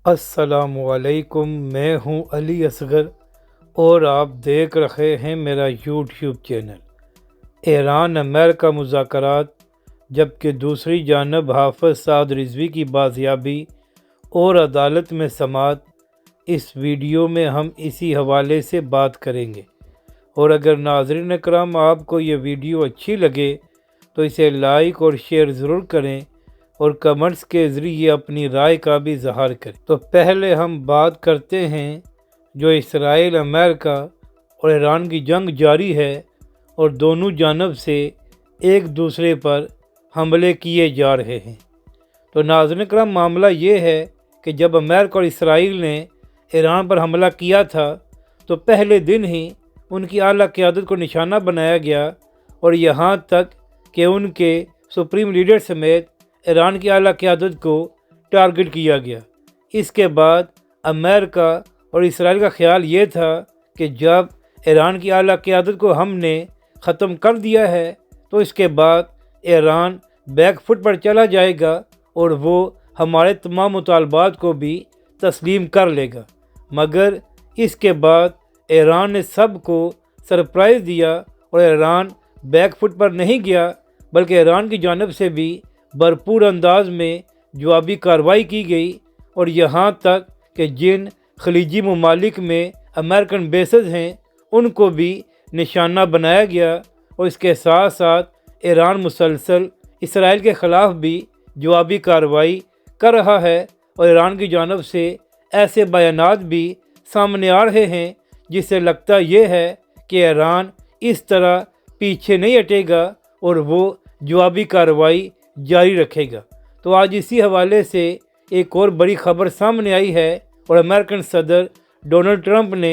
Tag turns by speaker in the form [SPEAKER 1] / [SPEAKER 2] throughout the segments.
[SPEAKER 1] السلام علیکم، میں ہوں علی اصغر اور آپ دیکھ رہے ہیں میرا یوٹیوب چینل۔ ایران امریکہ مذاکرات، جبکہ دوسری جانب حافظ سعد رضوی کی بازیابی اور عدالت میں سماعت۔ اس ویڈیو میں ہم اسی حوالے سے بات کریں گے، اور اگر ناظرین اکرام آپ کو یہ ویڈیو اچھی لگے تو اسے لائک اور شیئر ضرور کریں اور کمنٹس کے ذریعے اپنی رائے کا بھی اظہار کریں۔ تو پہلے ہم بات کرتے ہیں جو اسرائیل، امریکہ اور ایران کی جنگ جاری ہے اور دونوں جانب سے ایک دوسرے پر حملے کیے جا رہے ہیں۔ تو ناظرین کرام، معاملہ یہ ہے کہ جب امریکہ اور اسرائیل نے ایران پر حملہ کیا تھا تو پہلے دن ہی ان کی اعلیٰ قیادت کو نشانہ بنایا گیا، اور یہاں تک کہ ان کے سپریم لیڈر سمیت ایران کی اعلیٰ قیادت کو ٹارگٹ کیا گیا۔ اس کے بعد امریکہ اور اسرائیل کا خیال یہ تھا کہ جب ایران کی اعلیٰ قیادت کو ہم نے ختم کر دیا ہے تو اس کے بعد ایران بیک فٹ پر چلا جائے گا اور وہ ہمارے تمام مطالبات کو بھی تسلیم کر لے گا۔ مگر اس کے بعد ایران نے سب کو سرپرائز دیا اور ایران بیک فٹ پر نہیں گیا، بلکہ ایران کی جانب سے بھی بھرپور انداز میں جوابی کارروائی کی گئی، اور یہاں تک کہ جن خلیجی ممالک میں امریکن بیسز ہیں ان کو بھی نشانہ بنایا گیا، اور اس کے ساتھ ساتھ ایران مسلسل اسرائیل کے خلاف بھی جوابی کارروائی کر رہا ہے، اور ایران کی جانب سے ایسے بیانات بھی سامنے آ رہے ہیں جس سے لگتا یہ ہے کہ ایران اس طرح پیچھے نہیں ہٹے گا اور وہ جوابی کارروائی جاری رکھے گا۔ تو آج اسی حوالے سے ایک اور بڑی خبر سامنے آئی ہے، اور امریکن صدر ڈونلڈ ٹرمپ نے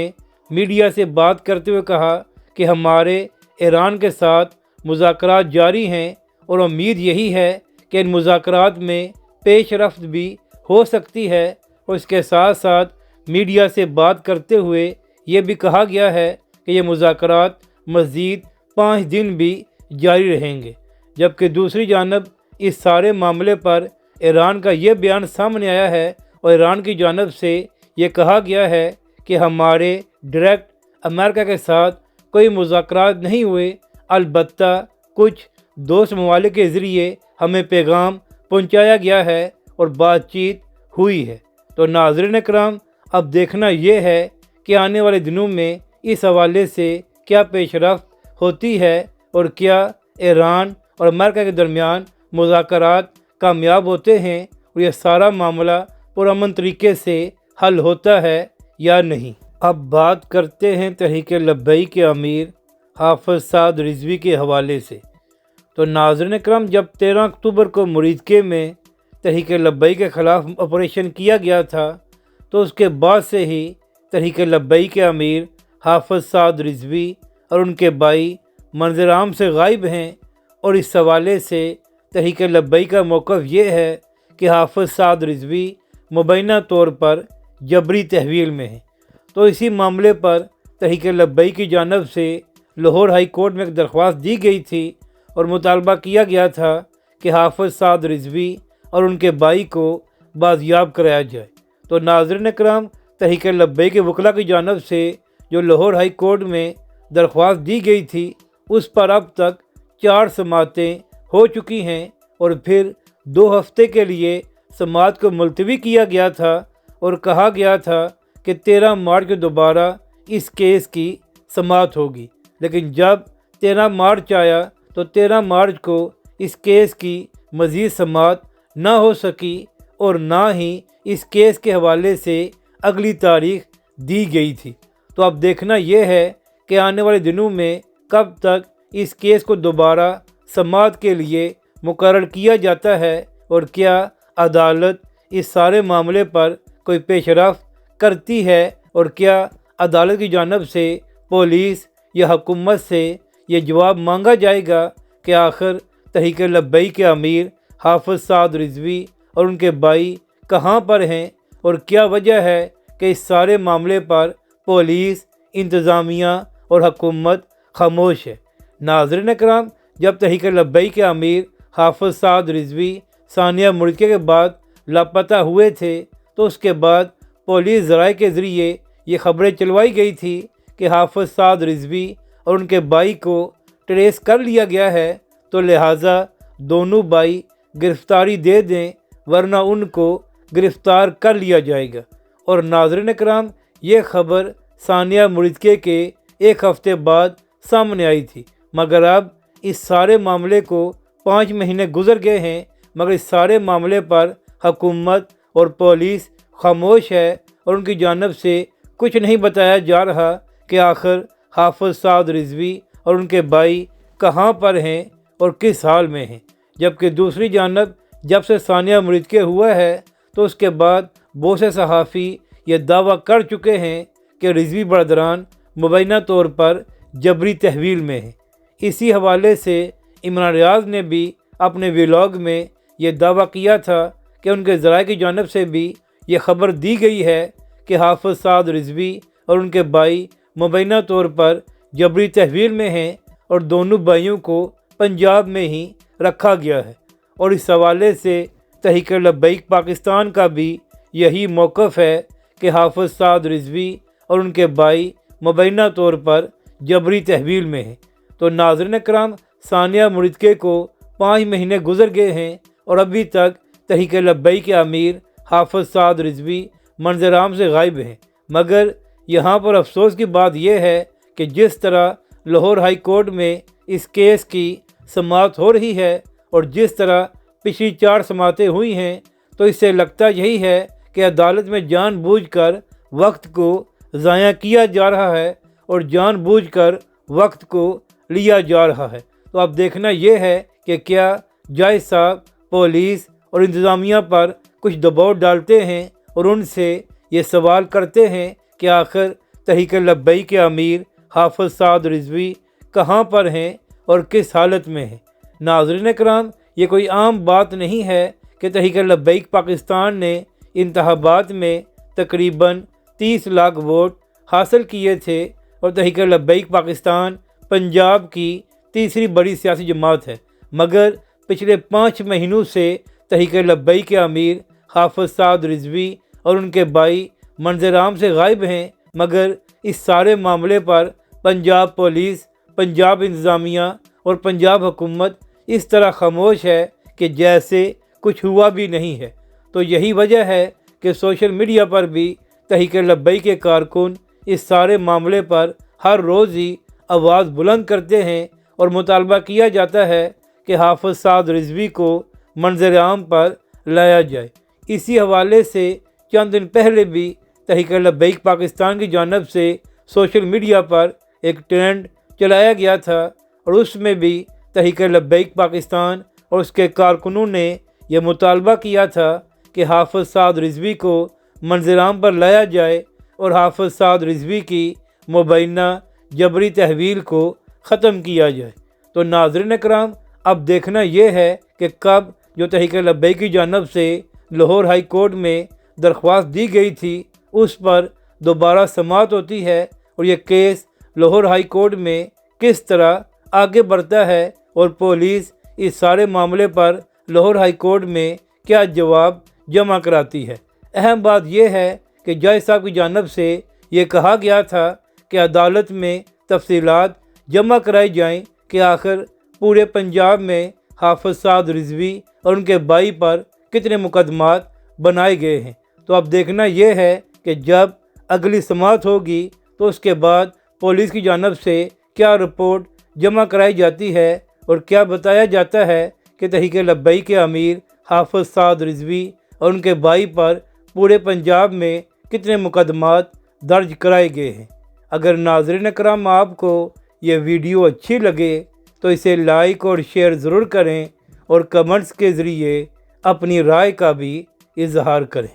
[SPEAKER 1] میڈیا سے بات کرتے ہوئے کہا کہ ہمارے ایران کے ساتھ مذاکرات جاری ہیں، اور امید یہی ہے کہ ان مذاکرات میں پیش رفت بھی ہو سکتی ہے، اور اس کے ساتھ ساتھ میڈیا سے بات کرتے ہوئے یہ بھی کہا گیا ہے کہ یہ مذاکرات مزید 5 دن بھی جاری رہیں گے۔ جبکہ دوسری جانب اس سارے معاملے پر ایران کا یہ بیان سامنے آیا ہے، اور ایران کی جانب سے یہ کہا گیا ہے کہ ہمارے ڈائریکٹ امریکہ کے ساتھ کوئی مذاکرات نہیں ہوئے، البتہ کچھ دوست ممالک کے ذریعے ہمیں پیغام پہنچایا گیا ہے اور بات چیت ہوئی ہے۔ تو ناظرین اکرام، اب دیکھنا یہ ہے کہ آنے والے دنوں میں اس حوالے سے کیا پیش رفت ہوتی ہے، اور کیا ایران اور امریکہ کے درمیان مذاکرات کامیاب ہوتے ہیں اور یہ سارا معاملہ پرامن طریقے سے حل ہوتا ہے یا نہیں۔ اب بات کرتے ہیں تحریک لبیک کے امیر حافظ سعد رضوی کے حوالے سے۔ تو ناظرین اکرام، جب 13 اکتوبر کو مریدکے میں تحریک لبیک کے خلاف آپریشن کیا گیا تھا تو اس کے بعد سے ہی تحریک لبیک کے امیر حافظ سعد رضوی اور ان کے بھائی منظر عام سے غائب ہیں، اور اس حوالے سے تحریک لبیک کا موقف یہ ہے کہ حافظ سعد رضوی مبینہ طور پر جبری تحویل میں ہیں۔ تو اسی معاملے پر تحریک لبیک کی جانب سے لاہور ہائی کورٹ میں ایک درخواست دی گئی تھی، اور مطالبہ کیا گیا تھا کہ حافظ سعد رضوی اور ان کے بھائی کو بازیاب کرایا جائے۔ تو ناظرین اکرام، تحریک لبیک کے وکلاء کی جانب سے جو لاہور ہائی کورٹ میں درخواست دی گئی تھی اس پر اب تک 4 سماعتیں ہو چکی ہیں، اور پھر 2 ہفتے کے لیے سماعت کو ملتوی کیا گیا تھا، اور کہا گیا تھا کہ 13 مارچ کو دوبارہ اس کیس کی سماعت ہوگی۔ لیکن جب 13 مارچ آیا تو 13 مارچ کو اس کیس کی مزید سماعت نہ ہو سکی، اور نہ ہی اس کیس کے حوالے سے اگلی تاریخ دی گئی تھی۔ تو اب دیکھنا یہ ہے کہ آنے والے دنوں میں کب تک اس کیس کو دوبارہ سماعت کے لیے مقرر کیا جاتا ہے، اور کیا عدالت اس سارے معاملے پر کوئی پیش رفت کرتی ہے، اور کیا عدالت کی جانب سے پولیس یا حکومت سے یہ جواب مانگا جائے گا کہ آخر تحریک لبیک کے امیر حافظ سعد رضوی اور ان کے بھائی کہاں پر ہیں، اور کیا وجہ ہے کہ اس سارے معاملے پر پولیس، انتظامیہ اور حکومت خاموش ہے۔ ناظرین اکرام، جب تحریک لبیک کے امیر حافظ سعد رضوی ثانیہ مریدکے کے بعد لاپتہ ہوئے تھے تو اس کے بعد پولیس ذرائع کے ذریعے یہ خبریں چلوائی گئی تھی کہ حافظ سعد رضوی اور ان کے بھائی کو ٹریس کر لیا گیا ہے، تو لہٰذا دونوں بھائی گرفتاری دے دیں ورنہ ان کو گرفتار کر لیا جائے گا۔ اور ناظرین کرام، یہ خبر ثانیہ مرتضی کے ایک ہفتے بعد سامنے آئی تھی، مگر اب اس سارے معاملے کو 5 مہینے گزر گئے ہیں، مگر اس سارے معاملے پر حکومت اور پولیس خاموش ہے اور ان کی جانب سے کچھ نہیں بتایا جا رہا کہ آخر حافظ سعد رضوی اور ان کے بھائی کہاں پر ہیں اور کس حال میں ہیں۔ جبکہ دوسری جانب جب سے ثانیہ مرتضی ہوا ہے تو اس کے بعد بہت سے صحافی یہ دعویٰ کر چکے ہیں کہ رضوی برادران مبینہ طور پر جبری تحویل میں ہیں۔ اسی حوالے سے عمران ریاض نے بھی اپنے ولاگ میں یہ دعویٰ کیا تھا کہ ان کے ذرائع کی جانب سے بھی یہ خبر دی گئی ہے کہ حافظ سعد رضوی اور ان کے بھائی مبینہ طور پر جبری تحویل میں ہیں اور دونوں بھائیوں کو پنجاب میں ہی رکھا گیا ہے۔ اور اس حوالے سے تحریک لبیک پاکستان کا بھی یہی موقف ہے کہ حافظ سعد رضوی اور ان کے بھائی مبینہ طور پر جبری تحویل میں ہیں۔ تو ناظرین کرام، ثانیہ مرتضی کو 5 مہینے گزر گئے ہیں اور ابھی تک تحریک لبیک کے امیر حافظ سعد رضوی منظر عام سے غائب ہیں۔ مگر یہاں پر افسوس کی بات یہ ہے کہ جس طرح لاہور ہائی کورٹ میں اس کیس کی سماعت ہو رہی ہے اور جس طرح پچھلی 4 سماعتیں ہوئی ہیں، تو اس سے لگتا یہی ہے کہ عدالت میں جان بوجھ کر وقت کو ضائع کیا جا رہا ہے اور جان بوجھ کر وقت کو لیا جا رہا ہے۔ تو اب دیکھنا یہ ہے کہ کیا جج صاحب پولیس اور انتظامیہ پر کچھ دباؤ ڈالتے ہیں اور ان سے یہ سوال کرتے ہیں کہ آخر تحریک لبیک کے امیر حافظ سعد رضوی کہاں پر ہیں اور کس حالت میں ہیں۔ ناظرین کرام، یہ کوئی عام بات نہیں ہے کہ تحریک لبیک پاکستان نے انتخابات میں تقریباً 30 لاکھ ووٹ حاصل کیے تھے اور تحریک لبیک پاکستان پنجاب کی تیسری بڑی سیاسی جماعت ہے، مگر پچھلے 5 مہینوں سے تحریک لبیک کے امیر حافظ سعد رضوی اور ان کے بھائی منظر عام سے غائب ہیں۔ مگر اس سارے معاملے پر پنجاب پولیس، پنجاب انتظامیہ اور پنجاب حکومت اس طرح خاموش ہے کہ جیسے کچھ ہوا بھی نہیں ہے۔ تو یہی وجہ ہے کہ سوشل میڈیا پر بھی تحریک لبیک کے کارکن اس سارے معاملے پر ہر روز ہی آواز بلند کرتے ہیں اور مطالبہ کیا جاتا ہے کہ حافظ سعد رضوی کو منظر عام پر لایا جائے۔ اسی حوالے سے چند دن پہلے بھی تحریک لبیک پاکستان کی جانب سے سوشل میڈیا پر ایک ٹرینڈ چلایا گیا تھا اور اس میں بھی تحریک لبیک پاکستان اور اس کے کارکنوں نے یہ مطالبہ کیا تھا کہ حافظ سعد رضوی کو منظر عام پر لایا جائے اور حافظ سعد رضوی کی مبینہ جبری تحویل کو ختم کیا جائے۔ تو ناظرین کرام، اب دیکھنا یہ ہے کہ کب جو تحریک لبیک کی جانب سے لاہور ہائی کورٹ میں درخواست دی گئی تھی اس پر دوبارہ سماعت ہوتی ہے اور یہ کیس لاہور ہائی کورٹ میں کس طرح آگے بڑھتا ہے اور پولیس اس سارے معاملے پر لاہور ہائی کورٹ میں کیا جواب جمع کراتی ہے۔ اہم بات یہ ہے کہ جج صاحب کی جانب سے یہ کہا گیا تھا کہ عدالت میں تفصیلات جمع کرائی جائیں کہ آخر پورے پنجاب میں حافظ سعد رضوی اور ان کے بھائی پر کتنے مقدمات بنائے گئے ہیں۔ تو اب دیکھنا یہ ہے کہ جب اگلی سماعت ہوگی تو اس کے بعد پولیس کی جانب سے کیا رپورٹ جمع کرائی جاتی ہے اور کیا بتایا جاتا ہے کہ تحریک لبیک کے امیر حافظ سعد رضوی اور ان کے بھائی پر پورے پنجاب میں کتنے مقدمات درج کرائے گئے ہیں۔ اگر ناظرین کرام آپ کو یہ ویڈیو اچھی لگے تو اسے لائک اور شیئر ضرور کریں اور کمنٹس کے ذریعے اپنی رائے کا بھی اظہار کریں۔